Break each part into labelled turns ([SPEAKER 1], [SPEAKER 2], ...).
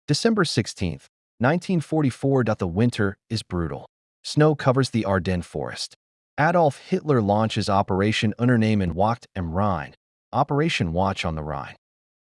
[SPEAKER 1] December 16th, 1944. The winter is brutal. Snow covers the Ardennes forest. Adolf Hitler launches Operation Unternehmen in Wacht am Rhein, Operation Watch on the Rhine.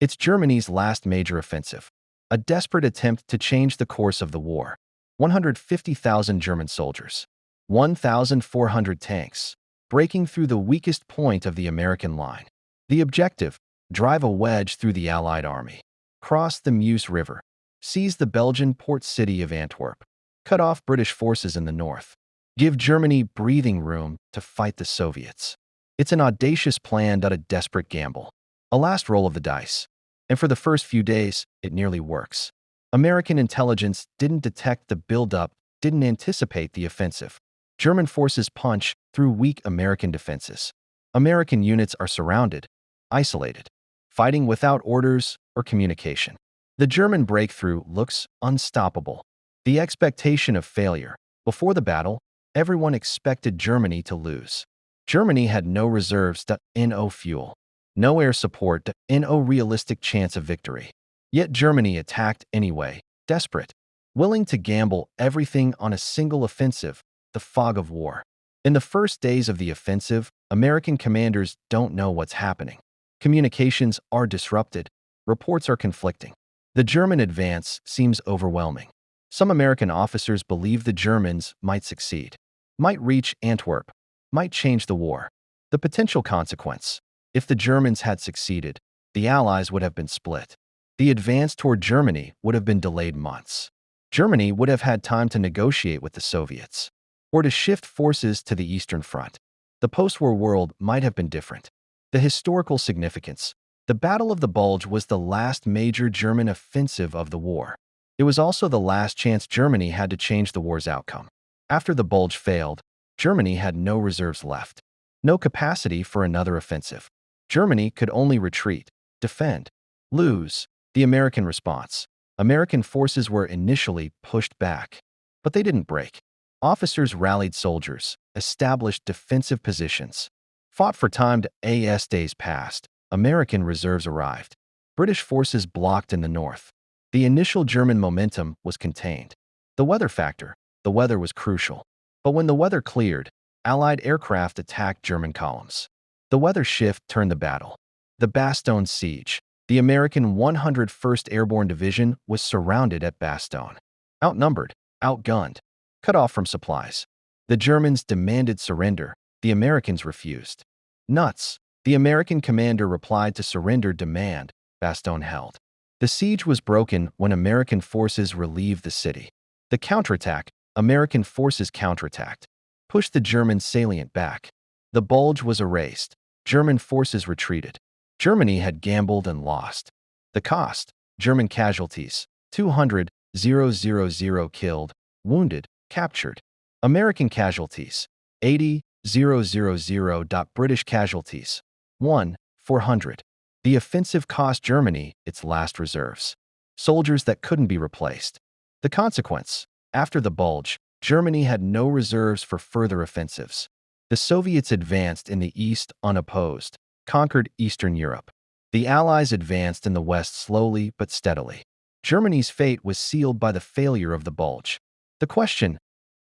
[SPEAKER 1] It's Germany's last major offensive, a desperate attempt to change the course of the war. 150,000 German soldiers, 1,400 tanks, breaking through the weakest point of the American line. The objective: drive a wedge through the Allied army, cross the Meuse River, seize the Belgian port city of Antwerp, cut off British forces in the north, give Germany breathing room to fight the Soviets. It's an audacious plan, a desperate gamble, a last roll of the dice. And for the first few days, it nearly works. American intelligence didn't detect the buildup, didn't anticipate the offensive. German forces punch through weak American defenses. American units are surrounded, isolated, fighting without orders or communication. The German breakthrough looks unstoppable. The expectation of failure. Before the battle, everyone expected Germany to lose. Germany had no reserves, no fuel, no air support, no realistic chance of victory. Yet Germany attacked anyway, desperate, willing to gamble everything on a single offensive, the fog of war. In the first days of the offensive, American commanders don't know what's happening. Communications are disrupted. Reports are conflicting. The German advance seems overwhelming. Some American officers believe the Germans might succeed, might reach Antwerp, might change the war. The potential consequence: if the Germans had succeeded, the Allies would have been split. The advance toward Germany would have been delayed months. Germany would have had time to negotiate with the Soviets, or to shift forces to the Eastern Front. The post-war world might have been different. The historical significance: the Battle of the Bulge was the last major German offensive of the war. It was also the last chance Germany had to change the war's outcome. After the Bulge failed, Germany had no reserves left, no capacity for another offensive. Germany could only retreat, defend, lose. The American response: American forces were initially pushed back, but they didn't break. Officers rallied soldiers, established defensive positions, fought for time. As days passed, American reserves arrived. British forces blocked in the north. The initial German momentum was contained. The weather factor: the weather was crucial. But when the weather cleared, Allied aircraft attacked German columns. The weather shift turned the battle. The Bastogne siege: the American 101st Airborne Division was surrounded at Bastogne. Outnumbered, outgunned, cut off from supplies. The Germans demanded surrender. The Americans refused. Nuts. The American commander replied to surrender demand. Bastogne held. The siege was broken when American forces relieved the city. The counterattack: American forces counterattacked, pushed the German salient back. The Bulge was erased. German forces retreated. Germany had gambled and lost. The cost: German casualties: 200,000 killed, wounded, captured. American casualties: 80,000. British casualties: 1,400. The offensive cost Germany its last reserves, soldiers that couldn't be replaced. The consequence: after the Bulge, Germany had no reserves for further offensives. The Soviets advanced in the east unopposed, conquered Eastern Europe. The Allies advanced in the west slowly but steadily. Germany's fate was sealed by the failure of the Bulge. The question: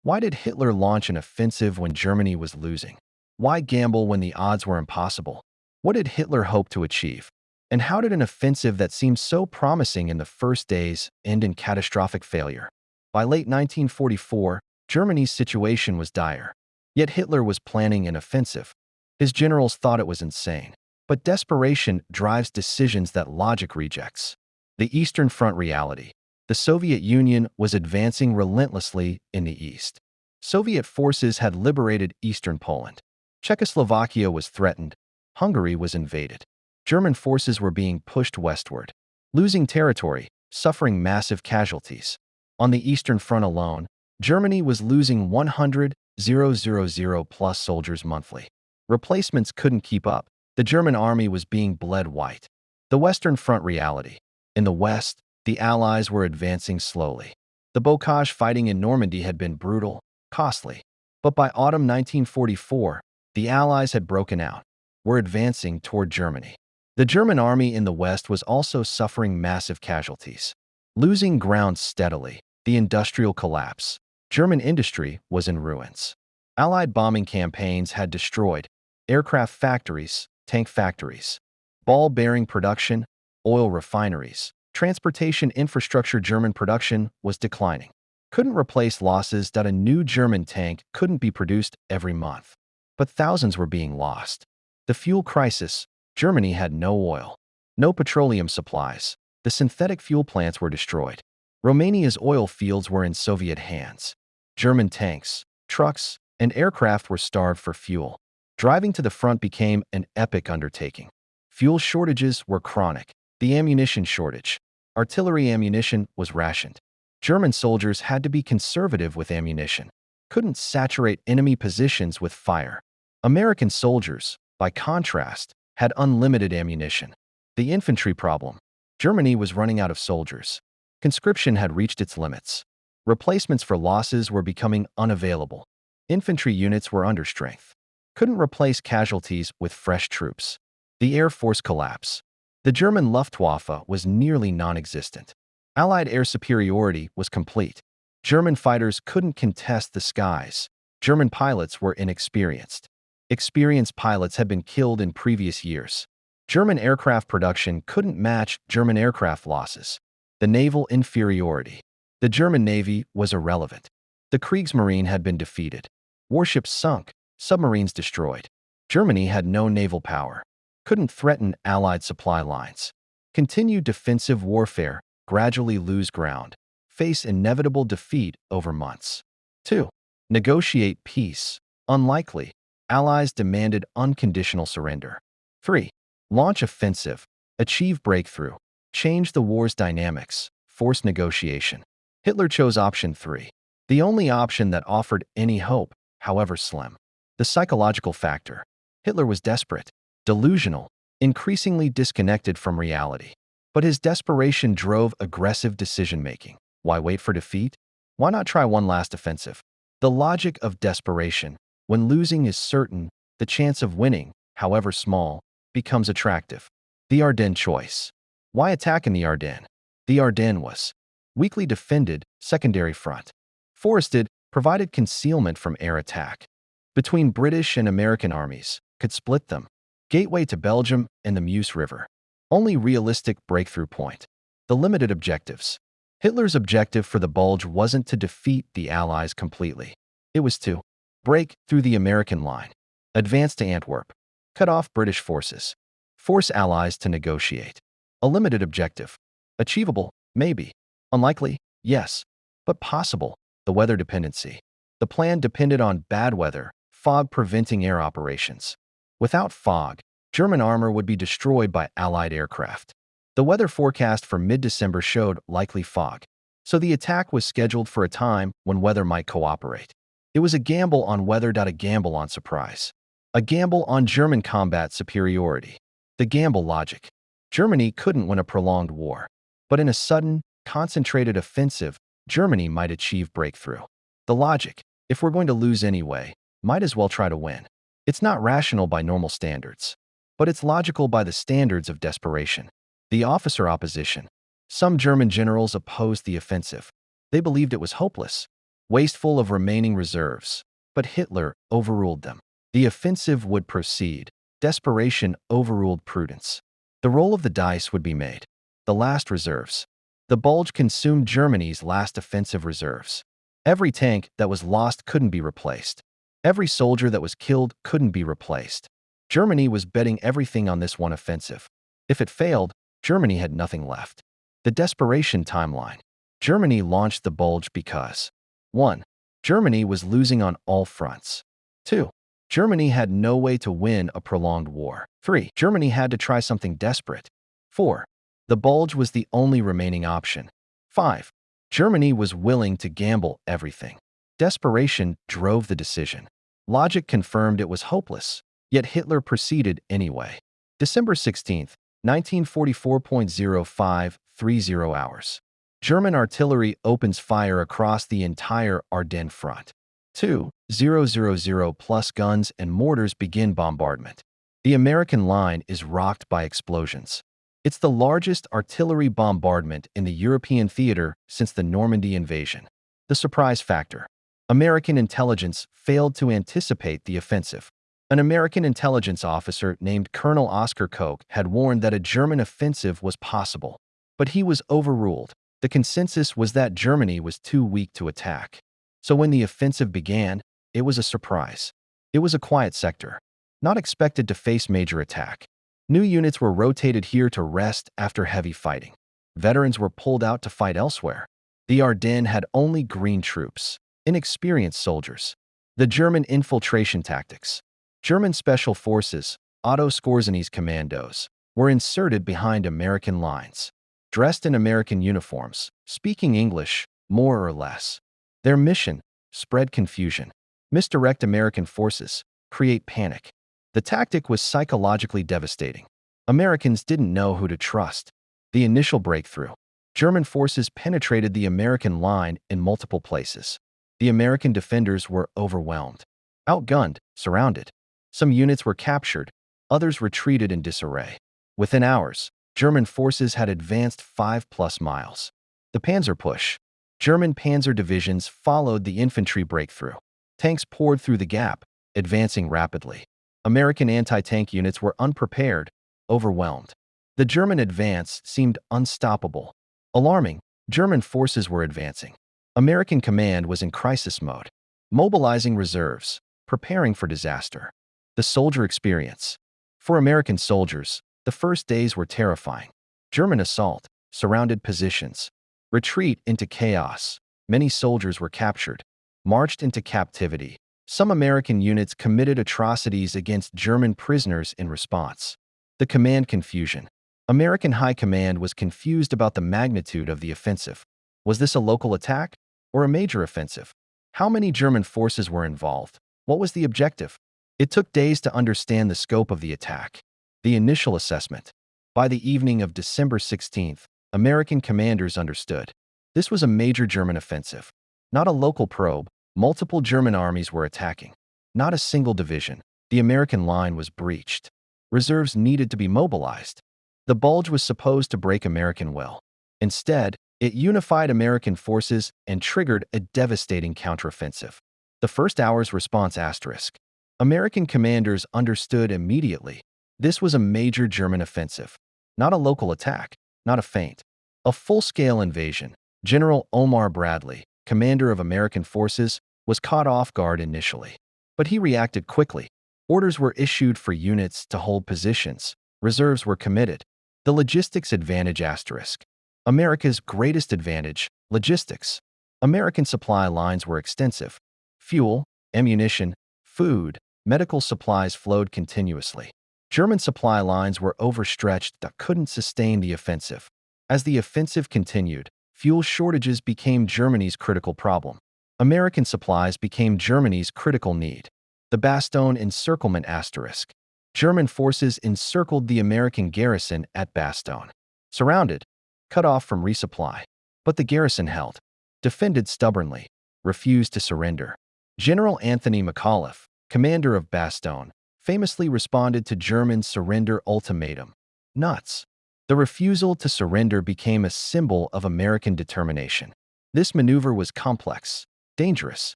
[SPEAKER 1] why did Hitler launch an offensive when Germany was losing? Why gamble when the odds were impossible? What did Hitler hope to achieve? And how did an offensive that seemed so promising in the first days end in catastrophic failure? By late 1944, Germany's situation was dire. Yet Hitler was planning an offensive. His generals thought it was insane. But desperation drives decisions that logic rejects. The Eastern Front reality: the Soviet Union was advancing relentlessly in the east. Soviet forces had liberated eastern Poland. Czechoslovakia was threatened. Hungary was invaded. German forces were being pushed westward, losing territory, suffering massive casualties. On the Eastern Front alone, Germany was losing 100,000 plus soldiers monthly. Replacements couldn't keep up. The German army was being bled white. The Western Front reality: in the west, the Allies were advancing slowly. The bocage fighting in Normandy had been brutal, costly. But by autumn 1944, the Allies had broken out, were advancing toward Germany. The German army in the west was also suffering massive casualties. Losing ground steadily, the industrial collapse. German industry was in ruins. Allied bombing campaigns had destroyed aircraft factories, tank factories, ball bearing production, oil refineries. Transportation infrastructure. German production was declining. Couldn't replace losses. That a new German tank couldn't be produced every month. But thousands were being lost. The fuel crisis. Germany had no oil, no petroleum supplies. The synthetic fuel plants were destroyed. Romania's oil fields were in Soviet hands. German tanks, trucks, and aircraft were starved for fuel. Driving to the front became an epic undertaking. Fuel shortages were chronic. The ammunition shortage. Artillery ammunition was rationed. German soldiers had to be conservative with ammunition. Couldn't saturate enemy positions with fire. American soldiers, by contrast, had unlimited ammunition. The infantry problem. Germany was running out of soldiers. Conscription had reached its limits. Replacements for losses were becoming unavailable. Infantry units were under strength. Couldn't replace casualties with fresh troops. The Air Force collapse. The German Luftwaffe was nearly non-existent. Allied air superiority was complete. German fighters couldn't contest the skies. German pilots were inexperienced. Experienced pilots had been killed in previous years. German aircraft production couldn't match German aircraft losses. The naval inferiority. The German Navy was irrelevant. The Kriegsmarine had been defeated. Warships sunk, submarines destroyed. Germany had no naval power. Couldn't threaten Allied supply lines. Continue defensive warfare, gradually lose ground. Face inevitable defeat over months. 2. Negotiate peace. Unlikely. Allies demanded unconditional surrender. 3. Launch offensive. Achieve breakthrough. Change the war's dynamics. Force negotiation. Hitler chose option 3. The only option that offered any hope, however slim. The psychological factor. Hitler was desperate, delusional, increasingly disconnected from reality. But his desperation drove aggressive decision-making. Why wait for defeat? Why not try one last offensive? The logic of desperation. When losing is certain, the chance of winning, however small, becomes attractive. The Ardennes choice. Why attack in the Ardennes? The Ardennes was weakly defended, secondary front. Forested, provided concealment from air attack. Between British and American armies, could split them. Gateway to Belgium and the Meuse River. Only realistic breakthrough point. The limited objectives. Hitler's objective for the Bulge wasn't to defeat the Allies completely. It was to break through the American line, advance to Antwerp, cut off British forces, force Allies to negotiate. A limited objective. Achievable? Maybe. Unlikely? Yes. But possible. The weather dependency. The plan depended on bad weather, fog preventing air operations. Without fog, German armor would be destroyed by Allied aircraft. The weather forecast for mid-December showed likely fog, so the attack was scheduled for a time when weather might cooperate. It was a gamble on weather. A gamble on surprise. A gamble on German combat superiority. The gamble logic. Germany couldn't win a prolonged war, but in a sudden, concentrated offensive, Germany might achieve breakthrough. The logic. If we're going to lose anyway, might as well try to win. It's not rational by normal standards, but it's logical by the standards of desperation. The officer opposition. Some German generals opposed the offensive. They believed it was hopeless, wasteful of remaining reserves, but Hitler overruled them. The offensive would proceed. Desperation overruled prudence. The roll of the dice would be made. The last reserves. The Bulge consumed Germany's last offensive reserves. Every tank that was lost couldn't be replaced. Every soldier that was killed couldn't be replaced. Germany was betting everything on this one offensive. If it failed, Germany had nothing left. The desperation timeline. Germany launched the Bulge because 1. Germany was losing on all fronts. 2. Germany had no way to win a prolonged war. 3. Germany had to try something desperate. 4. The Bulge was the only remaining option. 5. Germany was willing to gamble everything. Desperation drove the decision. Logic confirmed it was hopeless, yet Hitler proceeded anyway. December 16, 1944.0530 hours. German artillery opens fire across the entire Ardennes front. 2,000 plus guns and mortars begin bombardment. The American line is rocked by explosions. It's the largest artillery bombardment in the European theater since the Normandy invasion. The surprise factor. American intelligence failed to anticipate the offensive. An American intelligence officer named Colonel Oscar Koch had warned that a German offensive was possible, but he was overruled. The consensus was that Germany was too weak to attack. So when the offensive began, it was a surprise. It was a quiet sector, not expected to face major attack. New units were rotated here to rest after heavy fighting. Veterans were pulled out to fight elsewhere. The Ardennes had only green troops, inexperienced soldiers. The German infiltration tactics. German special forces, Otto Skorzeny's commandos, were inserted behind American lines. Dressed in American uniforms, speaking English, more or less. Their mission: spread confusion, misdirect American forces, create panic. The tactic was psychologically devastating. Americans didn't know who to trust. The initial breakthrough. German forces penetrated the American line in multiple places. The American defenders were overwhelmed, outgunned, surrounded. Some units were captured, others retreated in disarray. Within hours, German forces had advanced 5+ miles. The Panzer push. German panzer divisions followed the infantry breakthrough. Tanks poured through the gap, advancing rapidly. American anti-tank units were unprepared, overwhelmed. The German advance seemed unstoppable. Alarming, German forces were advancing. American command was in crisis mode, mobilizing reserves, preparing for disaster. The soldier experience. For American soldiers, the first days were terrifying. German assault, surrounded positions, retreat into chaos. Many soldiers were captured, marched into captivity. Some American units committed atrocities against German prisoners in response. The command confusion. American high command was confused about the magnitude of the offensive. Was this a local attack or a major offensive? How many German forces were involved? What was the objective? It took days to understand the scope of the attack. The initial assessment. By the evening of December 16th, American commanders understood. This was a major German offensive. Not a local probe. Multiple German armies were attacking. Not a single division. The American line was breached. Reserves needed to be mobilized. The Bulge was supposed to break American will. Instead, it unified American forces and triggered a devastating counteroffensive. The first hour's response asterisk. American commanders understood immediately. This was a major German offensive. Not a local attack, not a feint. A full-scale invasion. General Omar Bradley, commander of American forces, was caught off guard initially. But he reacted quickly. Orders were issued for units to hold positions. Reserves were committed. The logistics advantage asterisk. America's greatest advantage, logistics. American supply lines were extensive. Fuel, ammunition, food, medical supplies flowed continuously. German supply lines were overstretched that couldn't sustain the offensive. As the offensive continued, fuel shortages became Germany's critical problem. American supplies became Germany's critical need. The Bastogne encirclement asterisk. German forces encircled the American garrison at Bastogne. Surrounded, cut off from resupply. But the garrison held, defended stubbornly, refused to surrender. General Anthony McAuliffe, commander of Bastogne, famously responded to German surrender ultimatum. Nuts. The refusal to surrender became a symbol of American determination. This maneuver was complex, dangerous,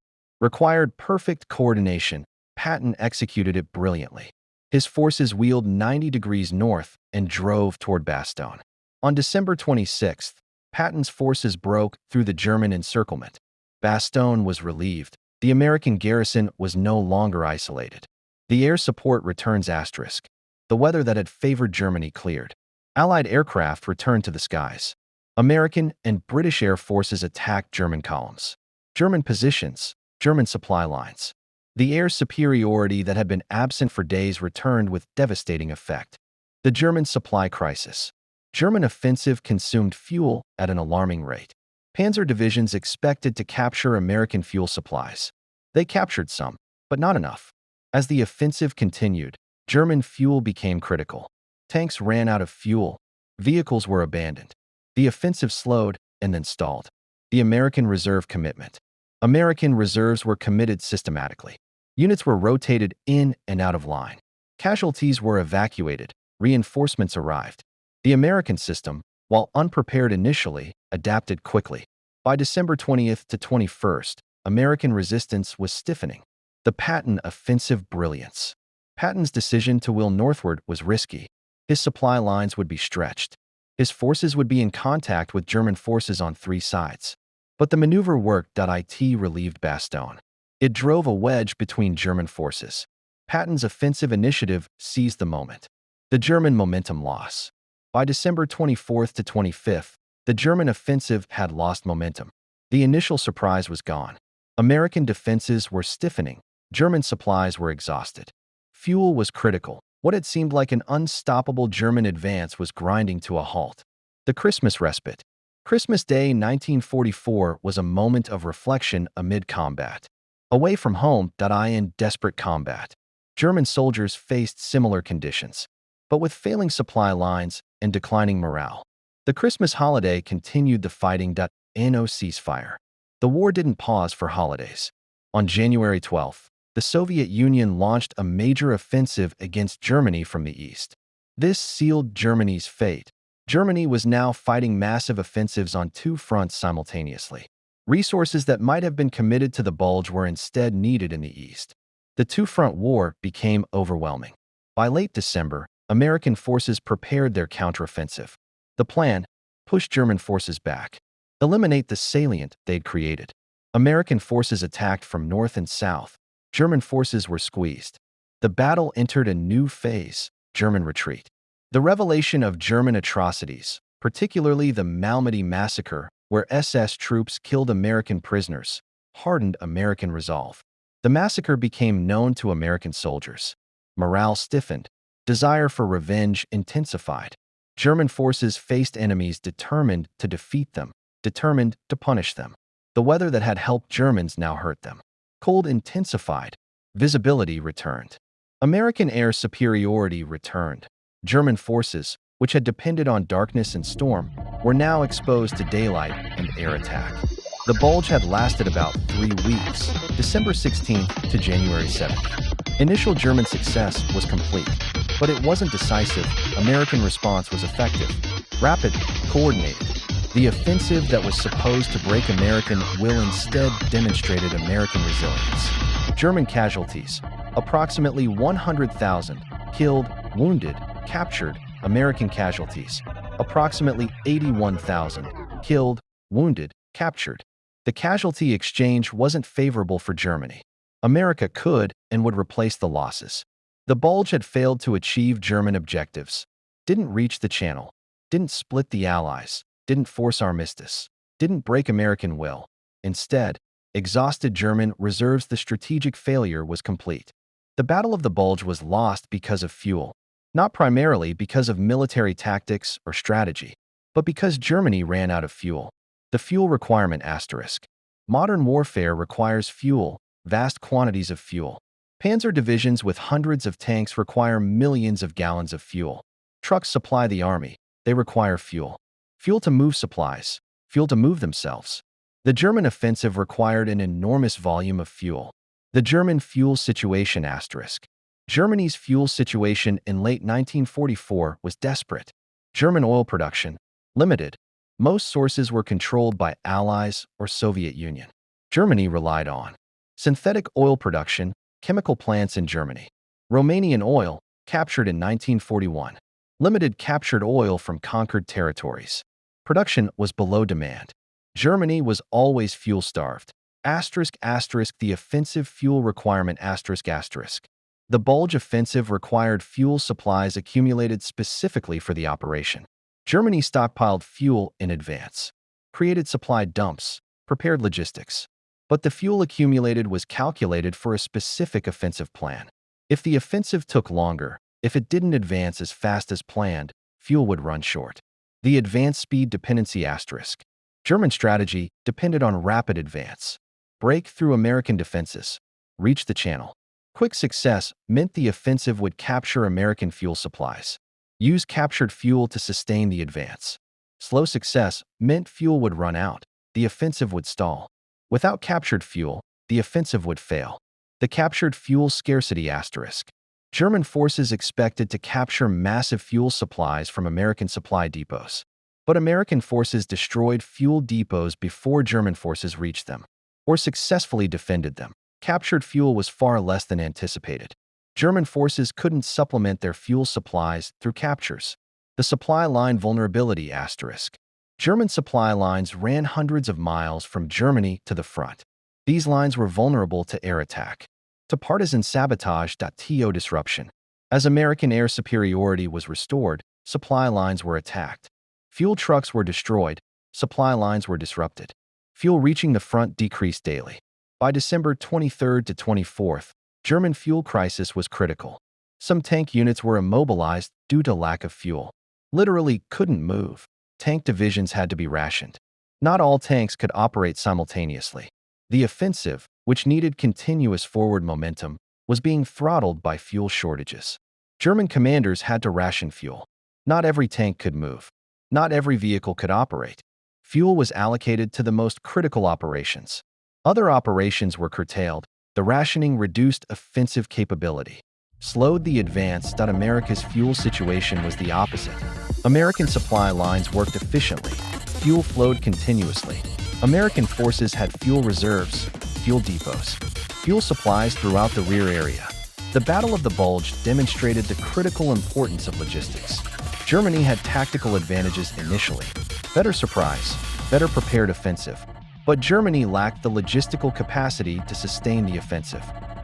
[SPEAKER 1] required perfect coordination. Patton executed it brilliantly. His forces wheeled 90 degrees north and drove toward Bastogne. On December 26th, Patton's forces broke through the German encirclement. Bastogne was relieved. The American garrison was no longer isolated. The air support returns asterisk. The weather that had favored Germany cleared. Allied aircraft returned to the skies. American and British air forces attacked German columns, German positions, German supply lines. The air superiority that had been absent for days returned with devastating effect. The German supply crisis. German offensive consumed fuel at an alarming rate. Panzer divisions expected to capture American fuel supplies. They captured some, but not enough. As the offensive continued, German fuel became critical. Tanks ran out of fuel. Vehicles were abandoned. The offensive slowed and then stalled. The American reserve commitment. American reserves were committed systematically. Units were rotated in and out of line. Casualties were evacuated. Reinforcements arrived. The American system, while unprepared initially, adapted quickly. By December 20th to 21st, American resistance was stiffening. The Patton offensive brilliance. Patton's decision to wheel northward was risky. His supply lines would be stretched. His forces would be in contact with German forces on three sides. But the maneuver worked. It relieved Bastogne. It drove a wedge between German forces. Patton's offensive initiative seized the moment. The German momentum loss. By December 24th to 25th, the German offensive had lost momentum. The initial surprise was gone. American defenses were stiffening. German supplies were exhausted. Fuel was critical. What had seemed like an unstoppable German advance was grinding to a halt. The Christmas respite. Christmas Day 1944 was a moment of reflection amid combat. Away from home, in desperate combat. German soldiers faced similar conditions, but with failing supply lines and declining morale. The Christmas holiday continued the fighting. No ceasefire. The war didn't pause for holidays. On January 12th, the Soviet Union launched a major offensive against Germany from the east. This sealed Germany's fate. Germany was now fighting massive offensives on two fronts simultaneously. Resources that might have been committed to the Bulge were instead needed in the east. The two-front war became overwhelming. By late December, American forces prepared their counteroffensive. The plan: push German forces back. Eliminate the salient they'd created. American forces attacked from north and south. German forces were squeezed. The battle entered a new phase: German retreat. The revelation of German atrocities, particularly the Malmedy massacre, where SS troops killed American prisoners, hardened American resolve. The massacre became known to American soldiers. Morale stiffened. Desire for revenge intensified. German forces faced enemies determined to defeat them, determined to punish them. The weather that had helped Germans now hurt them. Cold intensified. Visibility returned. American air superiority returned. German forces, which had depended on darkness and storm, were now exposed to daylight and air attack. The Bulge had lasted about 3 weeks, December 16th to January 7th. Initial German success was complete, but it wasn't decisive. American response was effective, rapid, coordinated. The offensive that was supposed to break American will instead demonstrated American resilience. German casualties: approximately 100,000, killed, wounded, captured. American casualties: approximately 81,000, killed, wounded, captured. The casualty exchange wasn't favorable for Germany. America could and would replace the losses. The Bulge had failed to achieve German objectives, didn't reach the Channel, didn't split the Allies, didn't force armistice, didn't break American will. Instead, exhausted German reserves. The strategic failure was complete. The Battle of the Bulge was lost because of fuel, not primarily because of military tactics or strategy, but because Germany ran out of fuel. The fuel requirement asterisk. Modern warfare requires fuel, vast quantities of fuel. Panzer divisions with hundreds of tanks require millions of gallons of fuel. Trucks supply the army. They require fuel. Fuel to move supplies. Fuel to move themselves. The German offensive required an enormous volume of fuel. The German fuel situation asterisk. Germany's fuel situation in late 1944 was desperate. German oil production: limited. Most sources were controlled by Allies or Soviet Union. Germany relied on synthetic oil production, chemical plants in Germany. Romanian oil, captured in 1941. Limited captured oil from conquered territories. Production was below demand. Germany was always fuel-starved. Asterisk asterisk. The offensive fuel requirement asterisk asterisk. The Bulge offensive required fuel supplies accumulated specifically for the operation. Germany stockpiled fuel in advance, created supply dumps, prepared logistics. But the fuel accumulated was calculated for a specific offensive plan. If the offensive took longer, if it didn't advance as fast as planned, fuel would run short. The advance speed dependency asterisk. German strategy depended on rapid advance. Break through American defenses. Reach the Channel. Quick success meant the offensive would capture American fuel supplies. Use captured fuel to sustain the advance. Slow success meant fuel would run out. The offensive would stall. Without captured fuel, the offensive would fail. The captured fuel scarcity asterisk. German forces expected to capture massive fuel supplies from American supply depots. But American forces destroyed fuel depots before German forces reached them, or successfully defended them. Captured fuel was far less than anticipated. German forces couldn't supplement their fuel supplies through captures. The supply line vulnerability asterisk. German supply lines ran hundreds of miles from Germany to the front. These lines were vulnerable to air attack, to partisan sabotage. To disruption. As American air superiority was restored, supply lines were attacked. Fuel trucks were destroyed, supply lines were disrupted. Fuel reaching the front decreased daily. By December 23rd to 24th, German fuel crisis was critical. Some tank units were immobilized due to lack of fuel. Literally couldn't move. Tank divisions had to be rationed. Not all tanks could operate simultaneously. The offensive, which needed continuous forward momentum, was being throttled by fuel shortages. German commanders had to ration fuel. Not every tank could move. Not every vehicle could operate. Fuel was allocated to the most critical operations. Other operations were curtailed. The rationing reduced offensive capability, slowed the advance. America's fuel situation was the opposite. American supply lines worked efficiently. Fuel flowed continuously. American forces had fuel reserves, fuel depots, fuel supplies throughout the rear area. The Battle of the Bulge demonstrated the critical importance of logistics. Germany had tactical advantages initially. Better surprise, better prepared offensive. But Germany lacked the logistical capacity to sustain the offensive.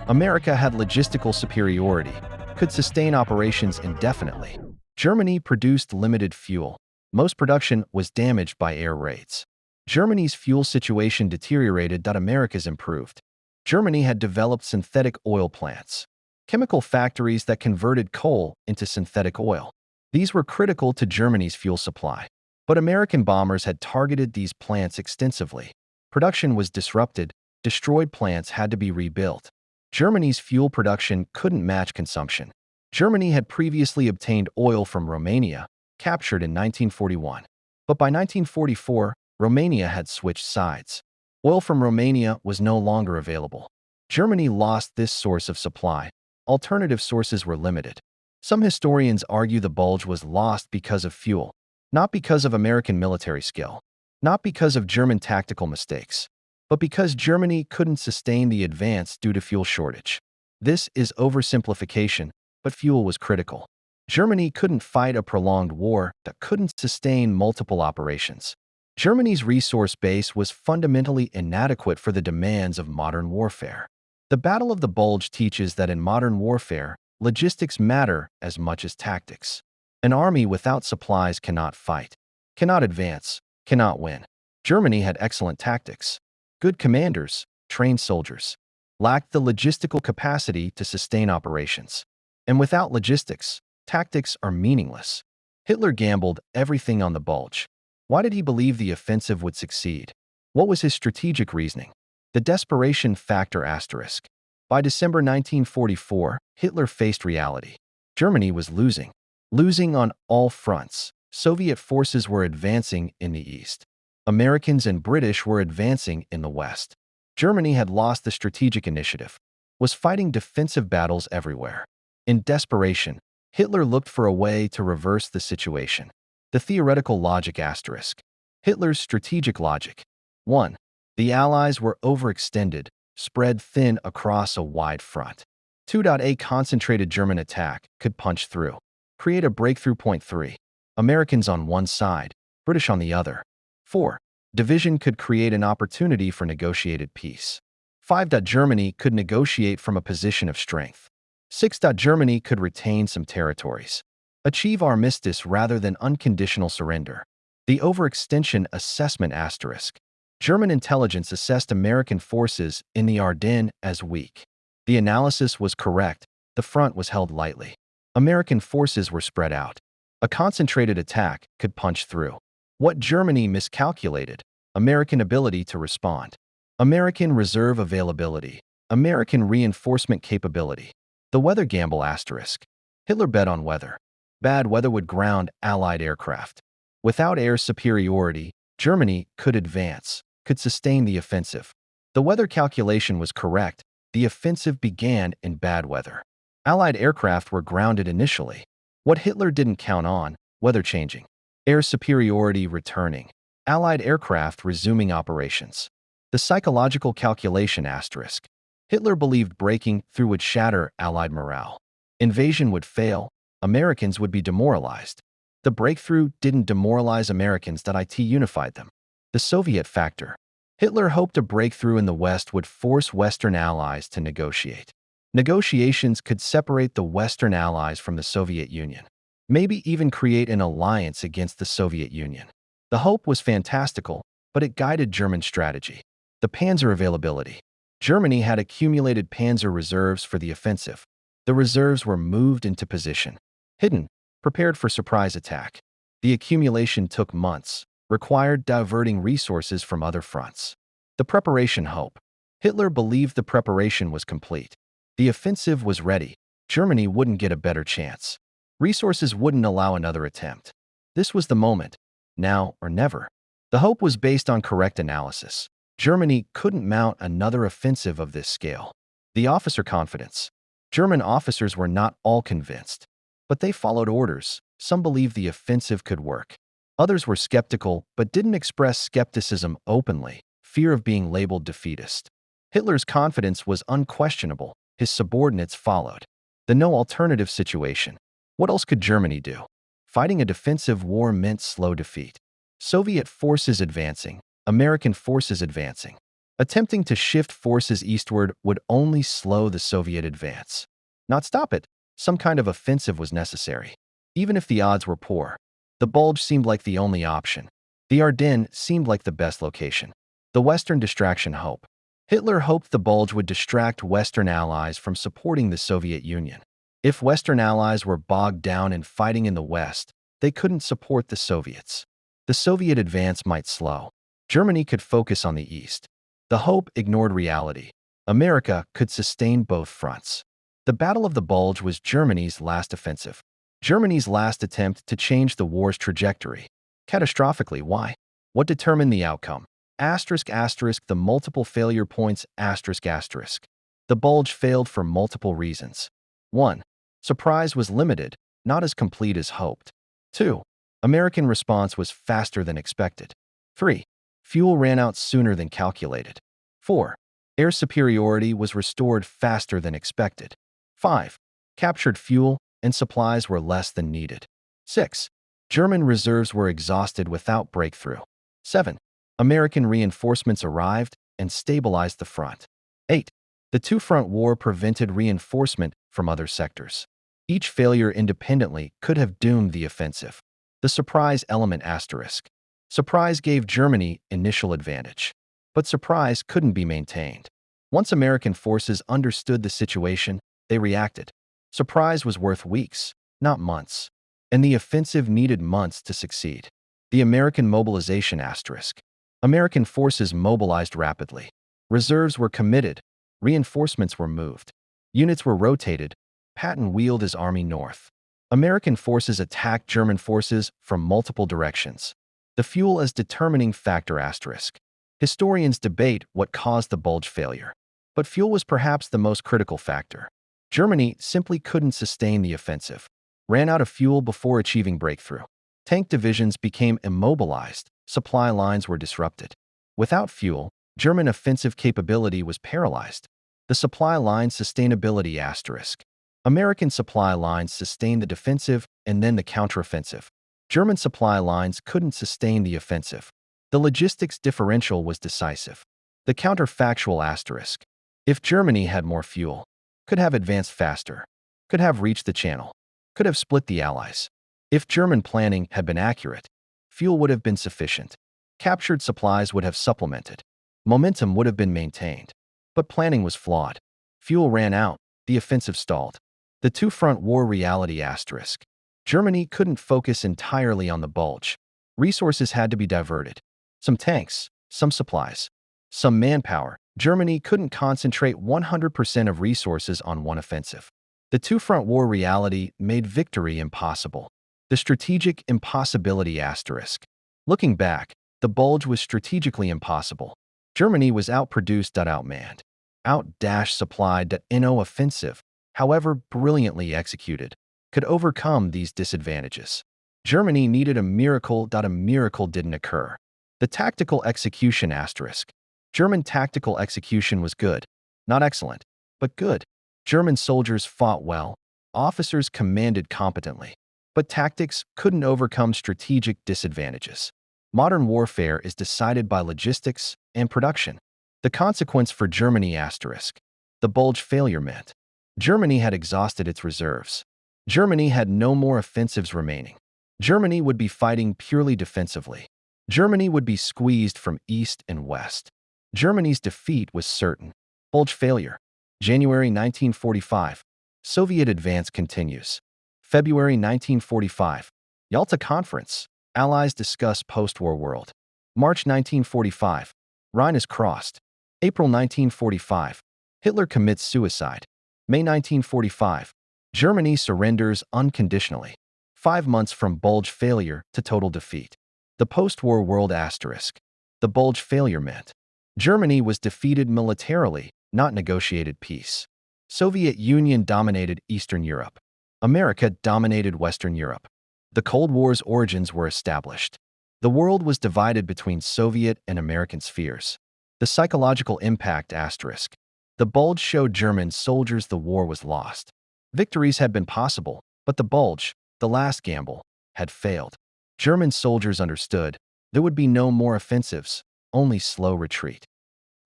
[SPEAKER 1] America had logistical superiority, could sustain operations indefinitely. Germany produced limited fuel. Most production was damaged by air raids. Germany's fuel situation deteriorated. America's improved. Germany had developed synthetic oil plants, chemical factories that converted coal into synthetic oil. These were critical to Germany's fuel supply. But American bombers had targeted these plants extensively. Production was disrupted. Destroyed plants had to be rebuilt. Germany's fuel production couldn't match consumption. Germany had previously obtained oil from Romania, captured in 1941. But by 1944, Romania had switched sides. Oil from Romania was no longer available. Germany lost this source of supply. Alternative sources were limited. Some historians argue the Bulge was lost because of fuel, not because of American military skill, not because of German tactical mistakes, but because Germany couldn't sustain the advance due to fuel shortage. This is oversimplification, but fuel was critical. Germany couldn't fight a prolonged war that couldn't sustain multiple operations. Germany's resource base was fundamentally inadequate for the demands of modern warfare. The Battle of the Bulge teaches that in modern warfare, logistics matter as much as tactics. An army without supplies cannot fight, cannot advance, cannot win. Germany had excellent tactics, good commanders, trained soldiers, lacked the logistical capacity to sustain operations. And without logistics, tactics are meaningless. Hitler gambled everything on the Bulge. Why did he believe the offensive would succeed? What was his strategic reasoning? The desperation factor asterisk. By December 1944, Hitler faced reality. Germany was losing. Losing on all fronts. Soviet forces were advancing in the east. Americans and British were advancing in the west. Germany had lost the strategic initiative, was fighting defensive battles everywhere. In desperation, Hitler looked for a way to reverse the situation. The theoretical logic asterisk. Hitler's strategic logic. 1. The Allies were overextended, spread thin across a wide front. 2. A concentrated German attack could punch through, create a breakthrough. 3. Americans on one side, British on the other. 4. Division could create an opportunity for negotiated peace. 5. Germany could negotiate from a position of strength. 6. Germany could retain some territories, achieve armistice rather than unconditional surrender. The overextension assessment asterisk. German intelligence assessed American forces in the Ardennes as weak. The analysis was correct. The front was held lightly. American forces were spread out. A concentrated attack could punch through. What Germany miscalculated? American ability to respond. American reserve availability. American reinforcement capability. The weather gamble asterisk. Hitler bet on weather. Bad weather would ground Allied aircraft. Without air superiority, Germany could advance, could sustain the offensive. The weather calculation was correct. The offensive began in bad weather. Allied aircraft were grounded initially. What Hitler didn't count on, weather changing. Air superiority returning. Allied aircraft resuming operations. The psychological calculation asterisk. Hitler believed breaking through would shatter Allied morale. Invasion would fail. Americans would be demoralized. The breakthrough didn't demoralize Americans. It unified them. The Soviet factor. Hitler hoped a breakthrough in the West would force Western allies to negotiate. Negotiations could separate the Western allies from the Soviet Union, maybe even create an alliance against the Soviet Union. The hope was fantastical, but it guided German strategy. The panzer availability. Germany had accumulated panzer reserves for the offensive. The reserves were moved into position, hidden, prepared for surprise attack. The accumulation took months, required diverting resources from other fronts. The preparation hope. Hitler believed the preparation was complete. The offensive was ready. Germany wouldn't get a better chance. Resources wouldn't allow another attempt. This was the moment, now or never. The hope was based on correct analysis. Germany couldn't mount another offensive of this scale. The officer confidence. German officers were not all convinced, but they followed orders. Some believed the offensive could work. Others were skeptical but didn't express skepticism openly, fear of being labeled defeatist. Hitler's confidence was unquestionable. His subordinates followed. The no alternative situation. What else could Germany do? Fighting a defensive war meant slow defeat. Soviet forces advancing, American forces advancing. Attempting to shift forces eastward would only slow the Soviet advance, not stop it. Some kind of offensive was necessary. Even if the odds were poor, the Bulge seemed like the only option. The Ardennes seemed like the best location. The Western distraction hope. Hitler hoped the Bulge would distract Western allies from supporting the Soviet Union. If Western allies were bogged down in fighting in the West, they couldn't support the Soviets. The Soviet advance might slow. Germany could focus on the East. The hope ignored reality. America could sustain both fronts. The Battle of the Bulge was Germany's last offensive. Germany's last attempt to change the war's trajectory. Catastrophically, why? What determined the outcome? The multiple failure points The Bulge failed for multiple reasons. 1. Surprise was limited, not as complete as hoped. 2. American response was faster than expected. 3. Fuel ran out sooner than calculated. 4. Air superiority was restored faster than expected. 5. Captured fuel and supplies were less than needed. 6. German reserves were exhausted without breakthrough. 7. American reinforcements arrived and stabilized the front. 8. The two-front war prevented reinforcement from other sectors. Each failure independently could have doomed the offensive. The surprise element asterisk. Surprise gave Germany initial advantage. But surprise couldn't be maintained. Once American forces understood the situation, they reacted. Surprise was worth weeks, not months. And the offensive needed months to succeed. The American mobilization asterisk. American forces mobilized rapidly. Reserves were committed. Reinforcements were moved. Units were rotated. Patton wheeled his army north. American forces attacked German forces from multiple directions. The fuel as determining factor asterisk. Historians debate what caused the Bulge failure. But fuel was perhaps the most critical factor. Germany simply couldn't sustain the offensive. Ran out of fuel before achieving breakthrough. Tank divisions became immobilized. Supply lines were disrupted. Without fuel, German offensive capability was paralyzed. The supply line sustainability asterisk. American supply lines sustained the defensive and then the counteroffensive. German supply lines couldn't sustain the offensive. The logistics differential was decisive. The counterfactual asterisk. If Germany had more fuel, could have advanced faster, could have reached the Channel, could have split the Allies. If German planning had been accurate, fuel would have been sufficient. Captured supplies would have supplemented. Momentum would have been maintained. But planning was flawed. Fuel ran out. The offensive stalled. The two-front war reality asterisk. Germany couldn't focus entirely on the Bulge. Resources had to be diverted. Some tanks, some supplies, some manpower. Germany couldn't concentrate 100% of resources on one offensive. The two-front war reality made victory impossible. The strategic impossibility asterisk. Looking back, the Bulge was strategically impossible. Germany was outproduced, outmanned, out-supplied, no offensive. however brilliantly executed, could overcome these disadvantages. Germany needed a miracle. A miracle didn't occur. The tactical execution asterisk. German tactical execution was good, not excellent, but good. German soldiers fought well, officers commanded competently, but tactics couldn't overcome strategic disadvantages. Modern warfare is decided by logistics and production. The consequence for Germany asterisk. The Bulge failure meant Germany had exhausted its reserves. Germany had no more offensives remaining. Germany would be fighting purely defensively. Germany would be squeezed from east and west. Germany's defeat was certain. Bulge failure. January 1945. Soviet advance continues. February 1945. Yalta Conference. Allies discuss post-war world. March 1945. Rhine is crossed. April 1945. Hitler commits suicide. May 1945. Germany surrenders unconditionally. 5 months from Bulge failure to total defeat. The post-war world asterisk. The Bulge failure meant Germany was defeated militarily, not negotiated peace. Soviet Union dominated Eastern Europe. America dominated Western Europe. The Cold War's origins were established. The world was divided between Soviet and American spheres. The psychological impact asterisk. The Bulge showed German soldiers the war was lost. Victories had been possible, but the Bulge, the last gamble, had failed. German soldiers understood there would be no more offensives, only slow retreat.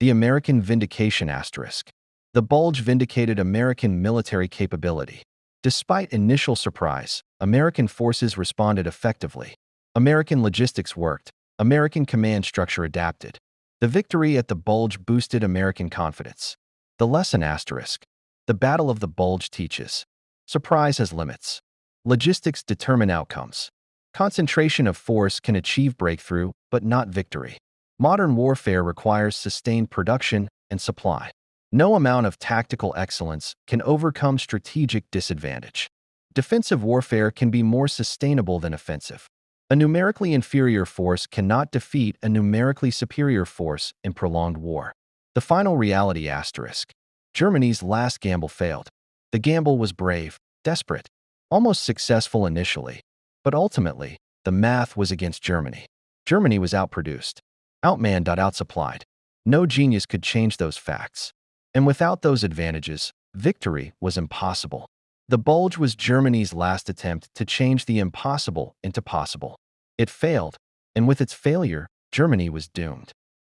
[SPEAKER 1] The American vindication asterisk. The Bulge vindicated American military capability. Despite initial surprise, American forces responded effectively. American logistics worked. American command structure adapted. The victory at the Bulge boosted American confidence. The lesson asterisk. The Battle of the Bulge teaches. Surprise has limits. Logistics determine outcomes. Concentration of force can achieve breakthrough, but not victory. Modern warfare requires sustained production and supply. No amount of tactical excellence can overcome strategic disadvantage. Defensive warfare can be more sustainable than offensive. A numerically inferior force cannot defeat a numerically superior force in prolonged war. The final reality asterisk. Germany's last gamble failed. The gamble was brave, desperate, almost successful initially, but ultimately, the math was against Germany. Germany was outproduced, outmanned, outsupplied. No genius could change those facts. And without those advantages, victory was impossible. The Bulge was Germany's last attempt to change the impossible into possible. It failed, and with its failure, Germany was doomed.